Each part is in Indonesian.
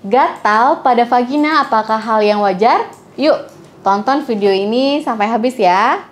Gatal pada vagina apakah hal yang wajar? Yuk, tonton video ini sampai habis ya.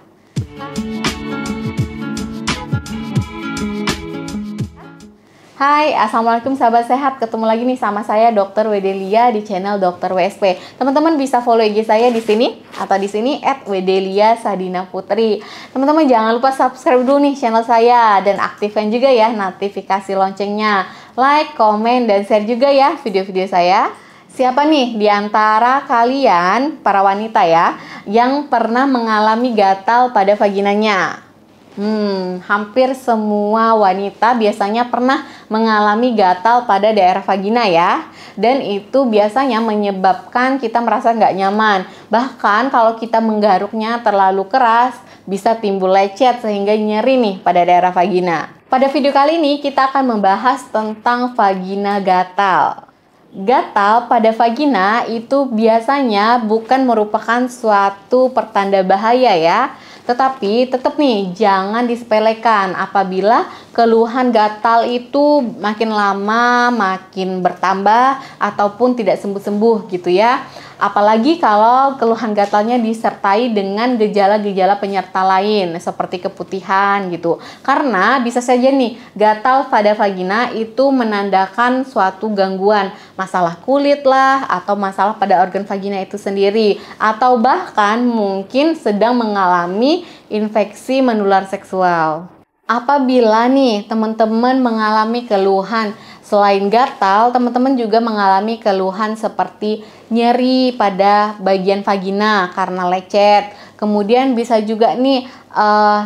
Hai, assalamualaikum sahabat sehat. Ketemu lagi nih sama saya Dr. Wedelia di channel Dr. WSP. Teman-teman bisa follow IG saya di sini atau di sini @wedelia_sadina_putri. Teman-teman jangan lupa subscribe dulu nih channel saya dan aktifkan juga ya notifikasi loncengnya. Like, komen, dan share juga ya video-video saya. Siapa nih di antara kalian para wanita ya yang pernah mengalami gatal pada vaginanya? Hampir semua wanita biasanya pernah mengalami gatal pada daerah vagina ya. Dan itu biasanya menyebabkan kita merasa nggak nyaman. Bahkan kalau kita menggaruknya terlalu keras, bisa timbul lecet sehingga nyeri nih pada daerah vagina. Pada video kali ini kita akan membahas tentang vagina gatal. Gatal pada vagina itu biasanya bukan merupakan suatu pertanda bahaya ya. Tetapi tetap nih jangan disepelekan apabila keluhan gatal itu makin lama makin bertambah ataupun tidak sembuh-sembuh gitu ya. Apalagi kalau keluhan gatalnya disertai dengan gejala-gejala penyerta lain seperti keputihan gitu. Karena bisa saja nih gatal pada vagina itu menandakan suatu gangguan, masalah kulit lah atau masalah pada organ vagina itu sendiri, atau bahkan mungkin sedang mengalami infeksi menular seksual. Apabila nih teman-teman mengalami keluhan selain gatal, teman-teman juga mengalami keluhan seperti nyeri pada bagian vagina karena lecet. Kemudian bisa juga nih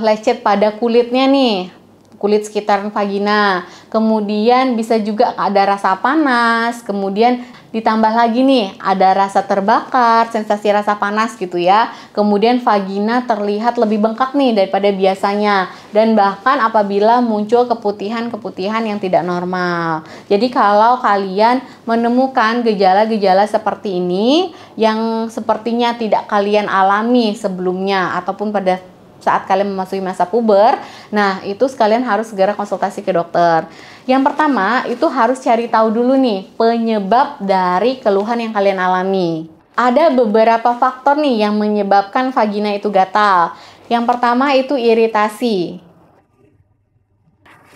lecet pada kulitnya nih, kulit sekitaran vagina. Kemudian bisa juga ada rasa panas, kemudian ditambah lagi nih ada rasa terbakar, sensasi rasa panas gitu ya. Kemudian vagina terlihat lebih bengkak nih daripada biasanya, dan bahkan apabila muncul keputihan-keputihan yang tidak normal. Jadi kalau kalian menemukan gejala-gejala seperti ini yang sepertinya tidak kalian alami sebelumnya ataupun pada saat kalian memasuki masa puber, nah itu sekalian harus segera konsultasi ke dokter. Yang pertama itu harus cari tahu dulu nih penyebab dari keluhan yang kalian alami. Ada beberapa faktor nih yang menyebabkan vagina itu gatal. Yang pertama itu iritasi.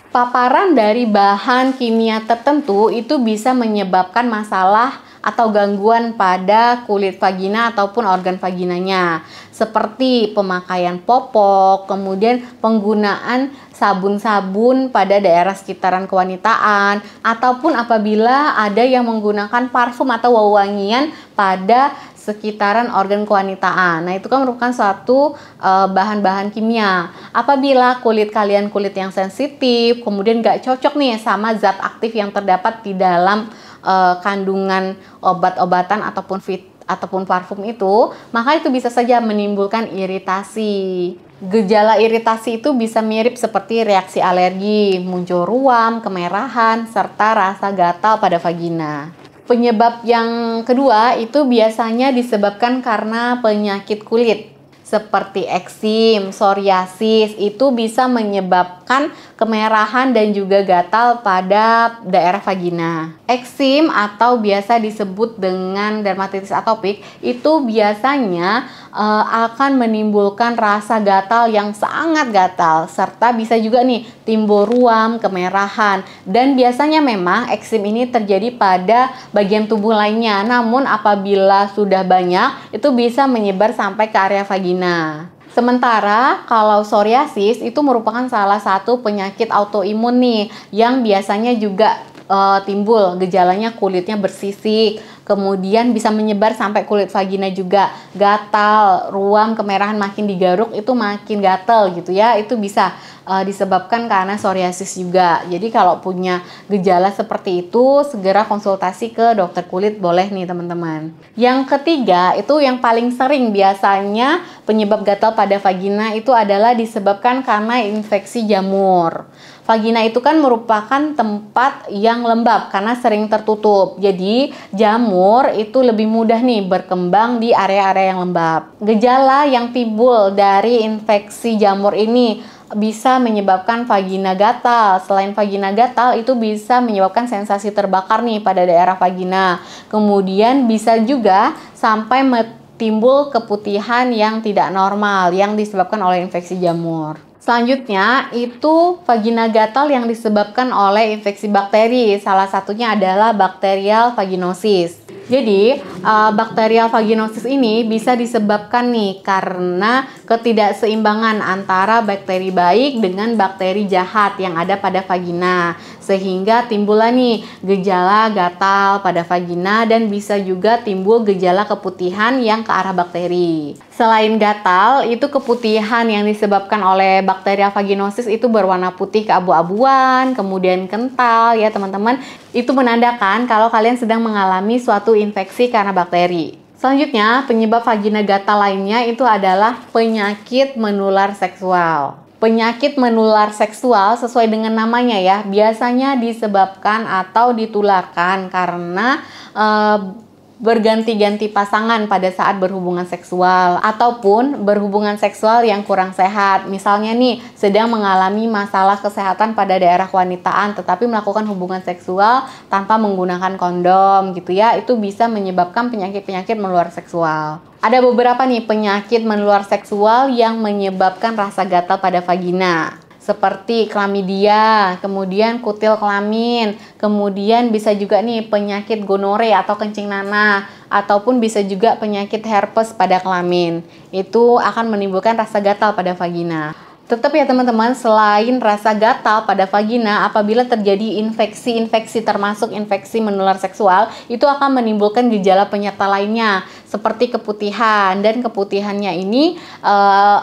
Paparan dari bahan kimia tertentu itu bisa menyebabkan masalah atau gangguan pada kulit vagina ataupun organ vaginanya, seperti pemakaian popok, kemudian penggunaan sabun-sabun pada daerah sekitaran kewanitaan, ataupun apabila ada yang menggunakan parfum atau wewangian pada sekitaran organ kewanitaan. Nah, itu kan merupakan suatu bahan-bahan kimia. Apabila kulit kalian kulit yang sensitif, kemudian nggak cocok nih sama zat aktif yang terdapat di dalam kandungan obat-obatan ataupun parfum itu, maka itu bisa saja menimbulkan iritasi. Gejala iritasi itu bisa mirip seperti reaksi alergi, muncul ruam, kemerahan, serta rasa gatal pada vagina. Penyebab yang kedua itu biasanya disebabkan karena penyakit kulit seperti eksim, psoriasis, itu bisa menyebabkan kemerahan dan juga gatal pada daerah vagina. Eksim atau biasa disebut dengan dermatitis atopik itu biasanya akan menimbulkan rasa gatal yang sangat gatal, serta bisa juga nih timbul ruam, kemerahan, dan biasanya memang eksim ini terjadi pada bagian tubuh lainnya, namun apabila sudah banyak itu bisa menyebar sampai ke area vagina. Sementara kalau psoriasis itu merupakan salah satu penyakit autoimun nih yang biasanya juga timbul gejalanya kulitnya bersisik, kemudian bisa menyebar sampai kulit vagina juga, gatal, ruam, kemerahan, makin digaruk itu makin gatal gitu ya. Itu bisa disebabkan karena psoriasis juga. Jadi kalau punya gejala seperti itu segera konsultasi ke dokter kulit boleh nih teman-teman. Yang ketiga itu yang paling sering biasanya penyebab gatal pada vagina itu adalah disebabkan karena infeksi jamur. Vagina itu kan merupakan tempat yang lembab karena sering tertutup. Jadi jamur itu lebih mudah nih berkembang di area-area yang lembab. Gejala yang timbul dari infeksi jamur ini bisa menyebabkan vagina gatal. Selain vagina gatal, itu bisa menyebabkan sensasi terbakar nih pada daerah vagina. Kemudian bisa juga sampai timbul keputihan yang tidak normal yang disebabkan oleh infeksi jamur. Selanjutnya, itu vagina gatal yang disebabkan oleh infeksi bakteri. Salah satunya adalah bakterial vaginosis. Jadi, bakterial vaginosis ini bisa disebabkan nih karena ketidakseimbangan antara bakteri baik dengan bakteri jahat yang ada pada vagina. Sehingga timbullah nih gejala gatal pada vagina dan bisa juga timbul gejala keputihan yang ke arah bakteri. Selain gatal, itu keputihan yang disebabkan oleh bakterial vaginosis itu berwarna putih keabu-abuan, kemudian kental ya teman-teman. Itu menandakan kalau kalian sedang mengalami suatu infeksi karena bakteri. Selanjutnya, penyebab vagina gatal lainnya itu adalah penyakit menular seksual. Penyakit menular seksual sesuai dengan namanya ya, biasanya disebabkan atau ditularkan karena berganti-ganti pasangan pada saat berhubungan seksual ataupun berhubungan seksual yang kurang sehat. Misalnya nih, sedang mengalami masalah kesehatan pada daerah kewanitaan tetapi melakukan hubungan seksual tanpa menggunakan kondom gitu ya. Itu bisa menyebabkan penyakit-penyakit menular seksual. Ada beberapa nih penyakit menular seksual yang menyebabkan rasa gatal pada vagina. Seperti chlamydia, kemudian kutil kelamin, kemudian bisa juga nih penyakit gonore atau kencing nanah, ataupun bisa juga penyakit herpes pada kelamin. Itu akan menimbulkan rasa gatal pada vagina. Tetap ya teman-teman, selain rasa gatal pada vagina, apabila terjadi infeksi-infeksi termasuk infeksi menular seksual, itu akan menimbulkan gejala penyerta lainnya seperti keputihan, dan keputihannya ini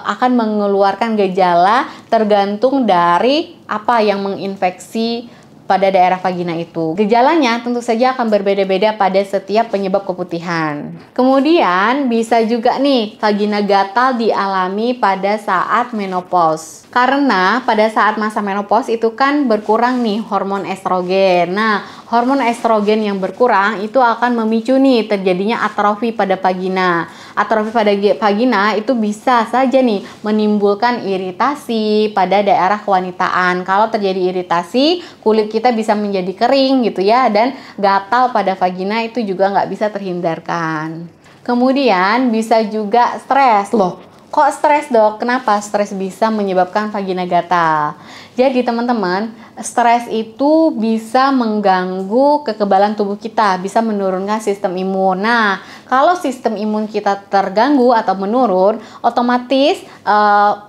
akan mengeluarkan gejala tergantung dari apa yang menginfeksi pada daerah vagina itu. Gejalanya tentu saja akan berbeda-beda pada setiap penyebab keputihan. Kemudian bisa juga nih vagina gatal dialami pada saat menopause. Karena pada saat masa menopause itu kan berkurang nih hormon estrogen. Nah, hormon estrogen yang berkurang itu akan memicu nih terjadinya atrofi pada vagina. Atrofi pada vagina itu bisa saja nih menimbulkan iritasi pada daerah kewanitaan. Kalau terjadi iritasi, kulit kita bisa menjadi kering gitu ya, dan gatal pada vagina itu juga nggak bisa terhindarkan. Kemudian bisa juga stres. Loh, kok stres dok? Kenapa stres bisa menyebabkan vagina gatal? Jadi teman-teman, stres itu bisa mengganggu kekebalan tubuh kita, bisa menurunkan sistem imun. Nah, kalau sistem imun kita terganggu atau menurun, otomatis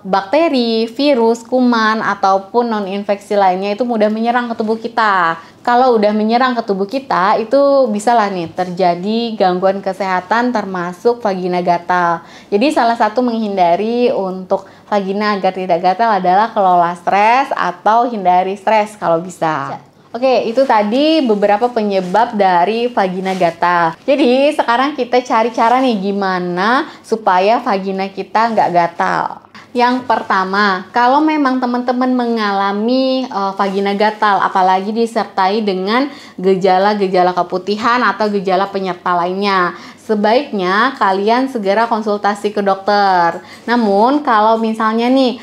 bakteri, virus, kuman, ataupun non-infeksi lainnya itu mudah menyerang ke tubuh kita. Kalau udah menyerang ke tubuh kita, itu bisalah nih terjadi gangguan kesehatan termasuk vagina gatal. Jadi salah satu menghindari untuk vagina agar tidak gatal adalah kelola stres atau hindari stres kalau bisa. Oke, itu tadi beberapa penyebab dari vagina gatal. Jadi sekarang kita cari cara nih gimana supaya vagina kita nggak gatal. Yang pertama, kalau memang teman-teman mengalami vagina gatal, apalagi disertai dengan gejala-gejala keputihan atau gejala penyerta lainnya, sebaiknya kalian segera konsultasi ke dokter. Namun, kalau misalnya nih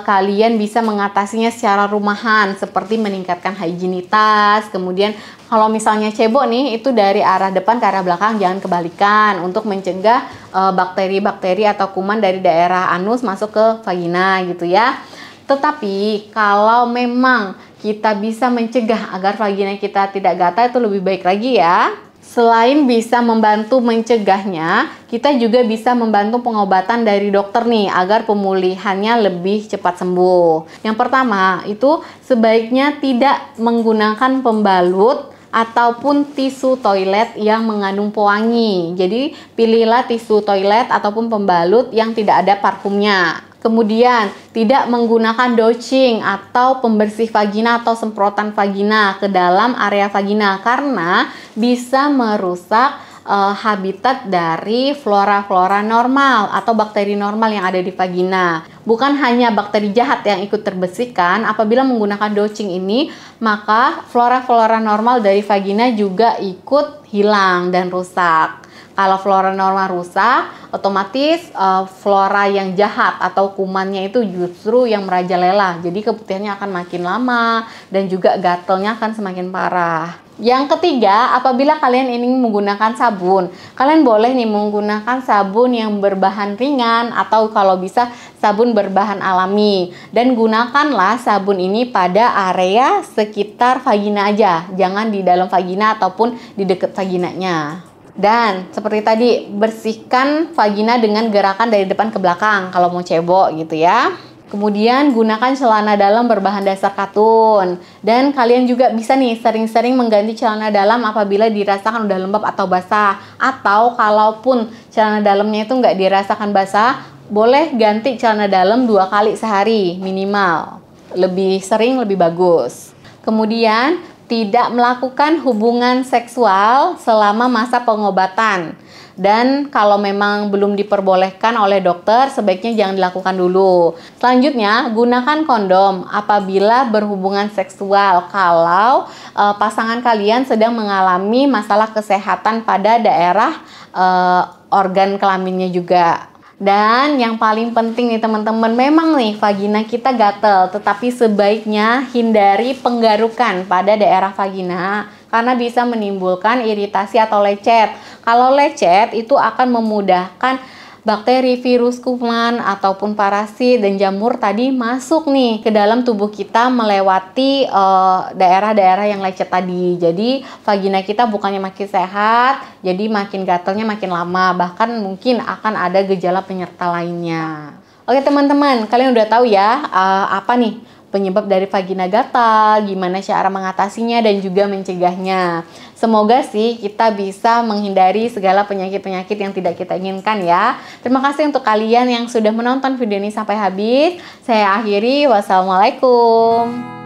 kalian bisa mengatasinya secara rumahan, seperti meningkatkan higienitas, kemudian kalau misalnya cebok nih, itu dari arah depan ke arah belakang, jangan kebalikan untuk mencegah bakteri-bakteri atau kuman dari daerah anus masuk ke vagina gitu ya. Tetapi kalau memang kita bisa mencegah agar vagina kita tidak gatal, itu lebih baik lagi ya. Selain bisa membantu mencegahnya, kita juga bisa membantu pengobatan dari dokter nih agar pemulihannya lebih cepat sembuh. Yang pertama, itu sebaiknya tidak menggunakan pembalut ataupun tisu toilet yang mengandung pewangi. Jadi pilihlah tisu toilet ataupun pembalut yang tidak ada parfumnya. Kemudian tidak menggunakan douching atau pembersih vagina atau semprotan vagina ke dalam area vagina karena bisa merusak habitat dari flora-flora normal atau bakteri normal yang ada di vagina. Bukan hanya bakteri jahat yang ikut terbersihkan, apabila menggunakan douching ini, maka flora-flora normal dari vagina juga ikut hilang dan rusak. Kalau flora normal rusak, otomatis flora yang jahat atau kumannya itu justru yang merajalela. Jadi keputihannya akan makin lama dan juga gatelnya akan semakin parah. Yang ketiga, apabila kalian ingin menggunakan sabun, kalian boleh nih menggunakan sabun yang berbahan ringan atau kalau bisa sabun berbahan alami. Dan gunakanlah sabun ini pada area sekitar vagina aja, jangan di dalam vagina ataupun di dekat vaginanya. Dan seperti tadi, bersihkan vagina dengan gerakan dari depan ke belakang kalau mau cebok gitu ya. Kemudian gunakan celana dalam berbahan dasar katun. Dan kalian juga bisa nih sering-sering mengganti celana dalam apabila dirasakan udah lembab atau basah. Atau kalaupun celana dalamnya itu nggak dirasakan basah, boleh ganti celana dalam 2 kali sehari minimal. Lebih sering lebih bagus. Kemudian tidak melakukan hubungan seksual selama masa pengobatan. Dan kalau memang belum diperbolehkan oleh dokter, sebaiknya jangan dilakukan dulu. Selanjutnya, gunakan kondom apabila berhubungan seksual kalau pasangan kalian sedang mengalami masalah kesehatan pada daerah organ kelaminnya juga. Dan yang paling penting nih teman-teman, memang nih vagina kita gatel, tetapi sebaiknya hindari penggarukan pada daerah vagina karena bisa menimbulkan iritasi atau lecet. Kalau lecet itu akan memudahkan bakteri, virus, kuman, ataupun parasit dan jamur tadi masuk nih ke dalam tubuh kita melewati daerah-daerah yang lecet tadi. Jadi vagina kita bukannya makin sehat, jadi makin gatelnya makin lama, bahkan mungkin akan ada gejala penyerta lainnya. Oke teman-teman, kalian udah tahu ya apa nih penyebab dari vagina gatal, gimana cara mengatasinya dan juga mencegahnya. Semoga sih kita bisa menghindari segala penyakit-penyakit yang tidak kita inginkan ya. Terima kasih untuk kalian yang sudah menonton video ini sampai habis. Saya akhiri, wassalamualaikum.